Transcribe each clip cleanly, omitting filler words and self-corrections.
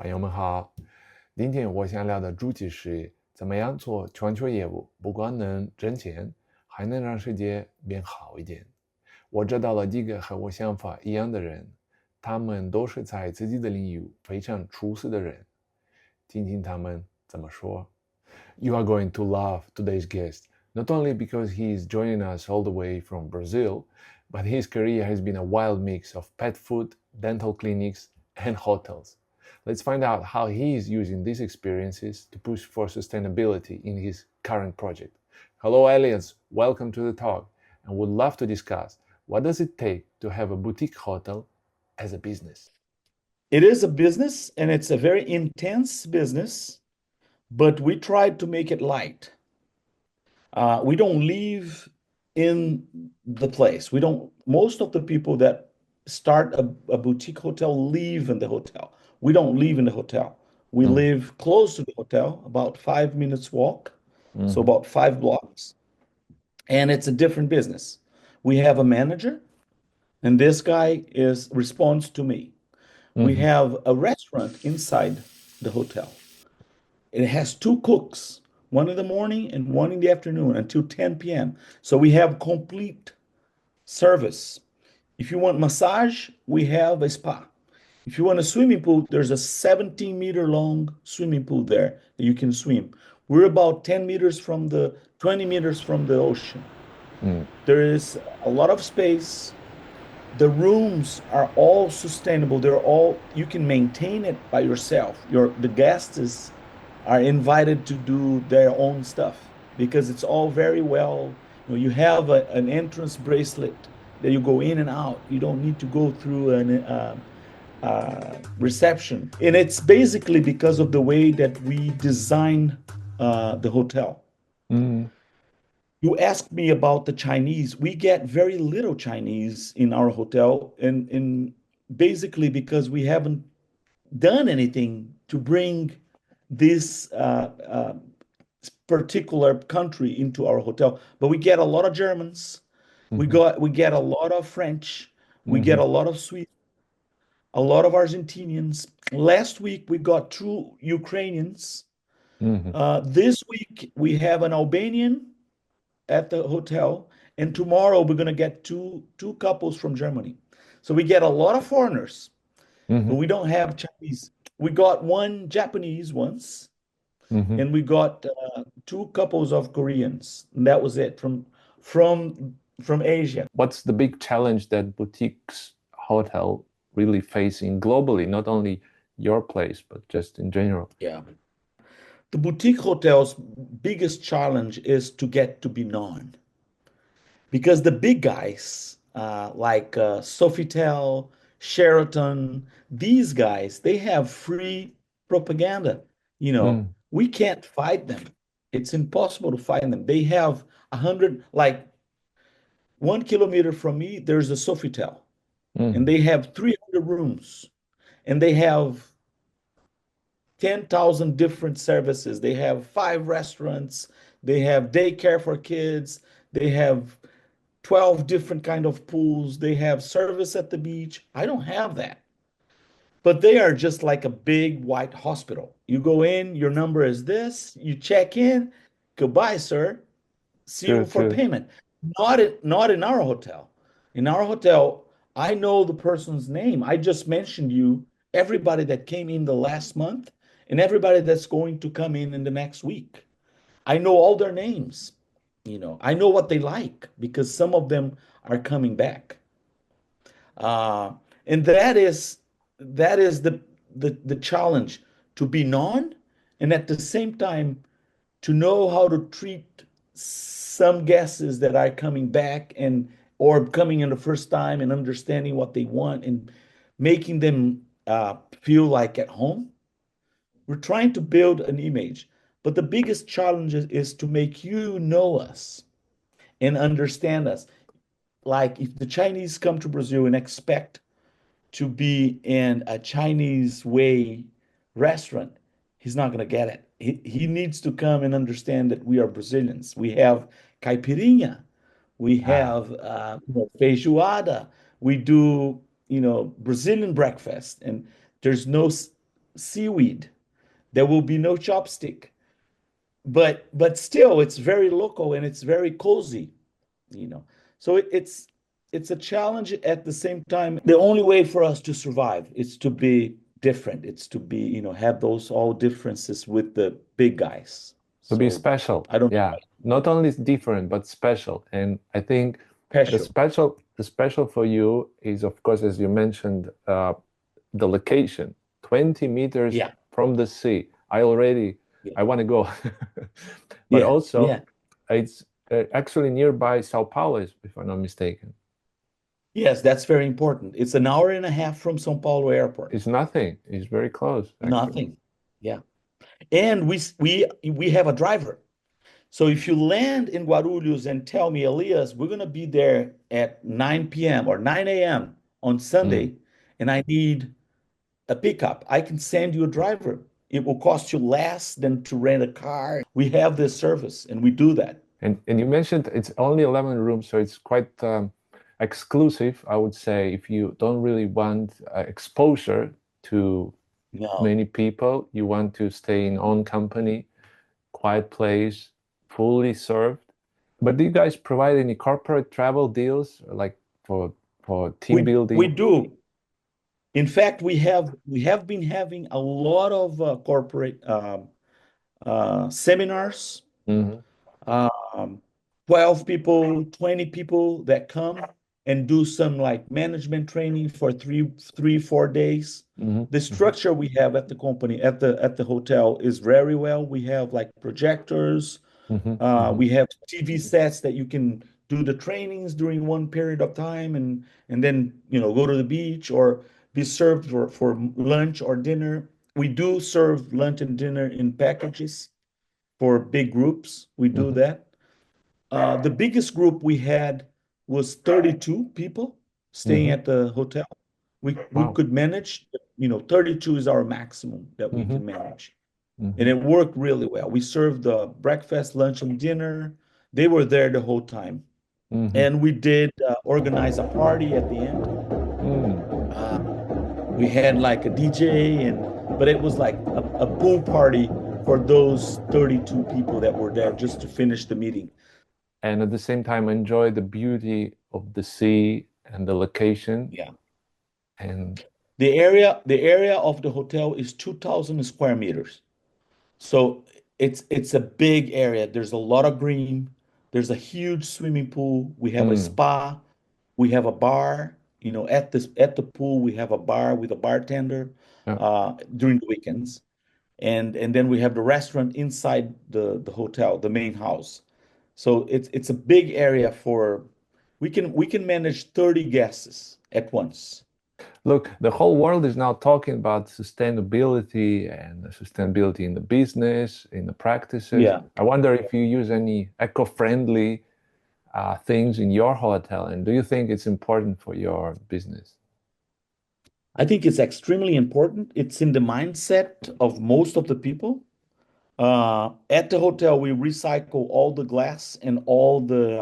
朋友们好，今天我想聊的主题是怎么样做全球业务，不光能挣钱，还能让世界变好一点。我知道了几个和我想法一样的人，他们都是在自己的领域非常出色的人，听听他们怎么说。You are going to love today's guest, not only because he is joining us all the way from Brazil, but his career has been a wild mix of pet food, dental clinics, and hotels. Let's find out how he is using these experiences to push for sustainability in his current project. Hello, Elias. Welcome to the talk, and would love to discuss what does it take to have a boutique hotel as a business. It is a business, and it's a very intense business, but we tried to make it light. We don't live in the place. Most of the people that start a boutique hotel live in the hotel. We don't live in the hotel. We live close to the hotel, about 5 minutes walk, so about 5 blocks. And it's a different business. We have a manager, and this guy responds to me. We have a restaurant inside the hotel. It has 2 cooks, one in the morning and one in the afternoon until 10 p.m. So we have complete service. If you want massage, we have a spa. If you want a swimming pool, there's a 17-meter long swimming pool there that you can swim. We're about 20 meters from the ocean. There is a lot of space. The rooms are all sustainable. You can maintain it by yourself. The guests are invited to do their own stuff because it's all very well. You have an entrance bracelet that you go in and out. You don't need to go through an reception. And it's basically because of the way that we design the hotel. You asked me about the Chinese. We get very little Chinese in our hotel, and basically because we haven't done anything to bring this particular country into our hotel. But we get a lot of Germans. We get a lot of French. We get a lot of Swedes, a lot of Argentinians. Last week we got 2 Ukrainians. This week we have an Albanian at the hotel, and tomorrow we're going to get two couples from Germany. So we get a lot of foreigners, but we don't have Chinese. We got 1 Japanese once, and we got 2 couples of Koreans, and that was it from Asia. What's the big challenge that boutiques hotel really facing globally, not only your place, but just in general? Yeah. The boutique hotel's biggest challenge is to get to be known. Because the big guys, like Sofitel, Sheraton, these guys, they have free propaganda. We can't fight them. It's impossible to fight them. They have 100, like 1 kilometer from me, there's a Sofitel, and they have 300 rooms, and they have 10,000 different services. They have 5 restaurants. They have daycare for kids. They have 12 different kind of pools. They have service at the beach. I don't have that. But they are just like a big white hospital. You go in, your number is this, you check in, goodbye, sir. See you for payment. Not in our hotel. In our hotel, I know the person's name. I just mentioned everybody that came in the last month and everybody that's going to come in the next week. I know all their names. I know what they like because some of them are coming back. And that is the challenge, to be known and at the same time to know how to treat some guests that are coming back or coming in the first time and understanding what they want and making them feel like at home. We're trying to build an image, but the biggest challenge is to make you know us and understand us. Like if the Chinese come to Brazil and expect to be in a Chinese way restaurant, he's not going to get it. He needs to come and understand that we are Brazilians. We have caipirinha. We have feijoada. We do, Brazilian breakfast, and there's no seaweed. There will be no chopstick. But still, it's very local and it's very cozy, you know. So it's a challenge at the same time. The only way for us to survive is to be different. It's to be, have those all differences with the big guys. To be So special. I don't Yeah. Not only different, but special. And I think special. the special for you is, of course, as you mentioned, the location, 20 meters Yeah, from the sea. yeah, I want to go. But yeah, also, yeah. it's actually nearby Sao Paulo, if I'm not mistaken. Yes, that's very important. It's an hour and a half from São Paulo airport. It's nothing. It's very close, actually. Nothing. Yeah. And we have a driver. So if you land in Guarulhos and tell me, Elias, we're going to be there at 9 p.m. or 9 a.m. on Mm. Sunday, and I need a pickup, I can send you a driver. It will cost you less than to rent a car. We have this service and we do that. And you mentioned it's only 11 rooms, so it's quite exclusive, I would say. If you don't really want exposure to No, many people, you want to stay in own company, quiet place, fully served. But do you guys provide any corporate travel deals, like for team we building? do. In fact, we have been having a lot of corporate seminars, Hmm. um, 12 people, 20 people that come and do some like management training for 4 days. Hmm. The Hmm. structure we have at the company, at the hotel is very well. We have like projectors, Hmm. Hmm. we have TV sets that you can do the trainings during one period of time and then go to the beach or be served for lunch or dinner. We do serve lunch and dinner in packages for big groups. We do Hmm. that. The biggest group we had was 32 people staying Hmm. at the hotel. We Wow. could manage, 32 is our maximum that we Hmm. can manage. And Hmm. it worked really well. We served breakfast, lunch, and dinner. They were there the whole time. Hmm. And we did organize a party at the end. Mm. Uh, we had like a DJ, but it was like a pool party for those 32 people that were there just to finish the meeting. And at the same time, enjoy the beauty of the sea and the location. Yeah. And The area of the hotel is 2,000 square meters. So it's a big area. There's a lot of green. There's a huge swimming pool. We have a mm, spa. We have a bar. At the pool, we have a bar with a bartender yeah. during the weekends. And then we have the restaurant inside the hotel, the main house. So it's a big area for we can manage 30 guests at once. Look, the whole world is now talking about sustainability and sustainability in the business, in the practices. Yeah. I wonder if you use any eco-friendly things in your hotel, and do you think it's important for your business? I think it's extremely important. It's in the mindset of most of the people. At the hotel, we recycle all the glass and all the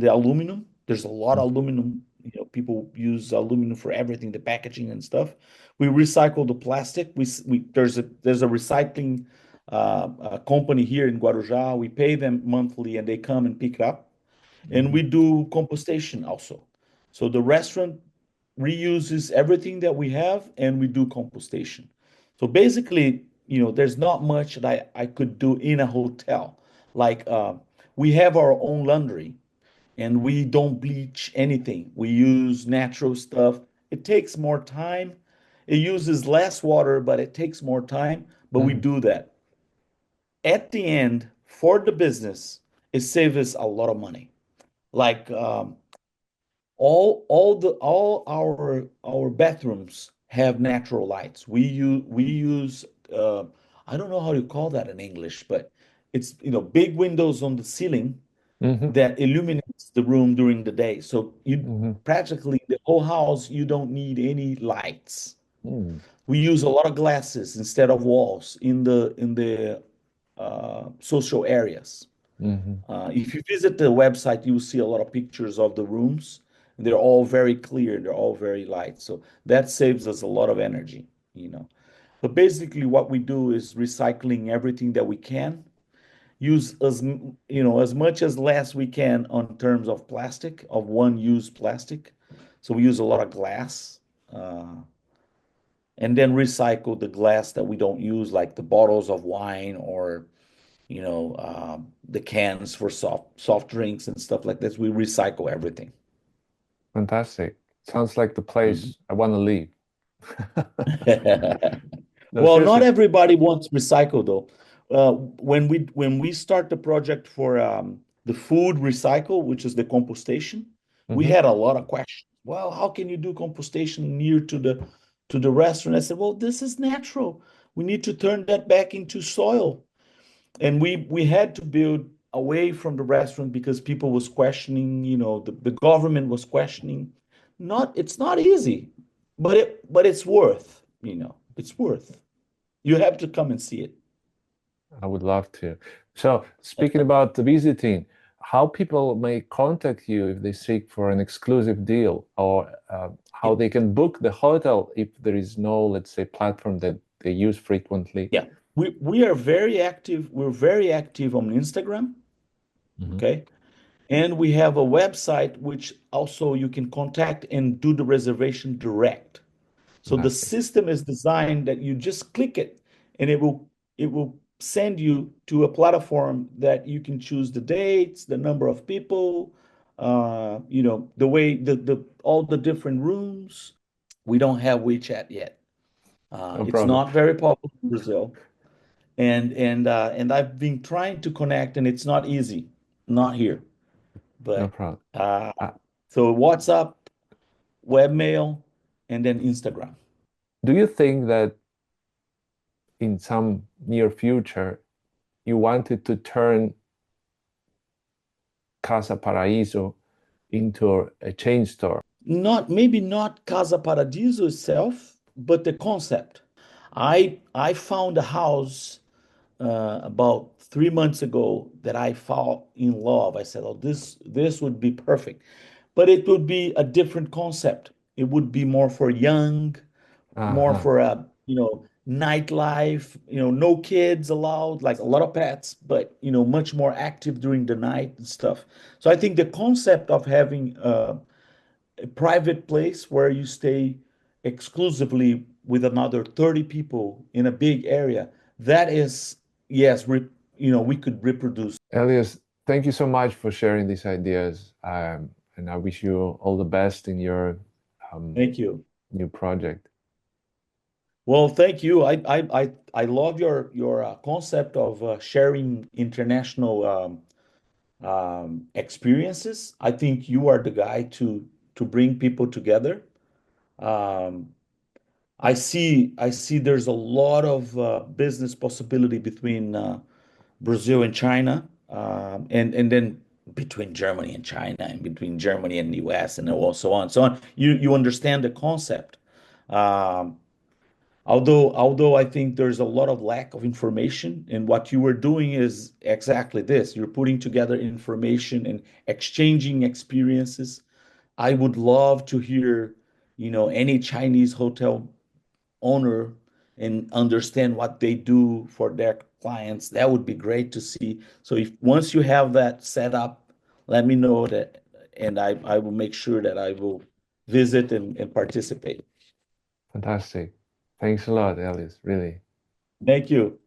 aluminum. There's a lot of aluminum. People use aluminum for everything, the packaging and stuff. We recycle the plastic. There's a recycling company here in Guarujá. We pay them monthly, and they come and pick up. And Mhm. we do compostation also. So the restaurant reuses everything that we have, and we do compostation. So basically, there's not much that I could do in a hotel. Like we have our own laundry, and we don't bleach anything. We use natural stuff. It takes more time. It uses less water, but it takes more time. But we Mhm. do that. At the end, for the business, it saves us a lot of money. Like all our bathrooms have natural lights. We use I don't know how you call that in English, but it's big windows on the ceiling Mhm. that illuminates the room during the day. So you Mhm. practically the whole house you don't need any lights. Mm. We use a lot of glasses instead of walls in the social areas. Mhm. If you visit the website, you will see a lot of pictures of the rooms. And they're all very clear. They're all very light. So that saves us a lot of energy. But basically, what we do is recycling everything that we can, use as much as less we can on terms of plastic, of one-use plastic. So we use a lot of glass, and then recycle the glass that we don't use, like the bottles of wine or the cans for soft drinks and stuff like this. We recycle everything. Fantastic. Sounds like the Mhm. place I want to leave. No, Well, not seriously. everybody wants recycle though. When we start the project for the food recycle, which is the compostation, we Hmm. had a lot of questions. Well, how can you do compostation near to the restaurant? I said, well, this is natural. We need to turn that back into soil. And we had to build away from the restaurant because people was questioning, the government was questioning. It's not easy, but it's worth, it's worth. You have to come and see it. I would love to. So, speaking about the visiting, how people may contact you if they seek for an exclusive deal, or how they can book the hotel if there is no, let's say, platform that they use frequently. Yeah. We are very active. We're very active on Instagram, Hmm. okay? And we have a website which also you can contact and do the reservation direct. So the Fantastic. system is designed that you just click it and it will send you to a platform that you can choose the dates, the number of people, the way the all the different rooms. We don't have WeChat yet. No It's problem. not very popular in Brazil. And I've been trying to connect and it's not easy, not here. No But problem. uh, Uh, so WhatsApp, webmail, and then Instagram. do you think that in some near future you wanted to turn Casa Paraíso into a chain store? Maybe not Casa Paradiso itself, but the concept. I found a house about 3 months ago that I fell in love. I said, "Oh, this would be perfect," but it would be a different concept. It would be more for young, more Uh-huh. for a nightlife. No kids allowed, like a lot of pets, but much more active during the night and stuff. So I think the concept of having a private place where you stay exclusively with another 30 people in a big area, that is, yes, we could reproduce. Elias, thank you so much for sharing these ideas. And I wish you all the best in your um, Thank you. new project. Well, thank you. I love your concept of sharing international experiences. I think you are the guy to bring people together. Um, I see there's a lot of business possibility between Brazil and China, and then between Germany and China, and between Germany and the US, and so on, so on. You understand the concept. Um, although I think there's a lot of lack of information, and what you were doing is exactly this. You're putting together information and exchanging experiences. I would love to hear, any Chinese hotel owner and understand what they do for their clients. That would be great to see. So if once you have that set up, let me know that, and I will make sure that I will visit and participate. Fantastic. Thanks a lot, Elias, really. Thank you.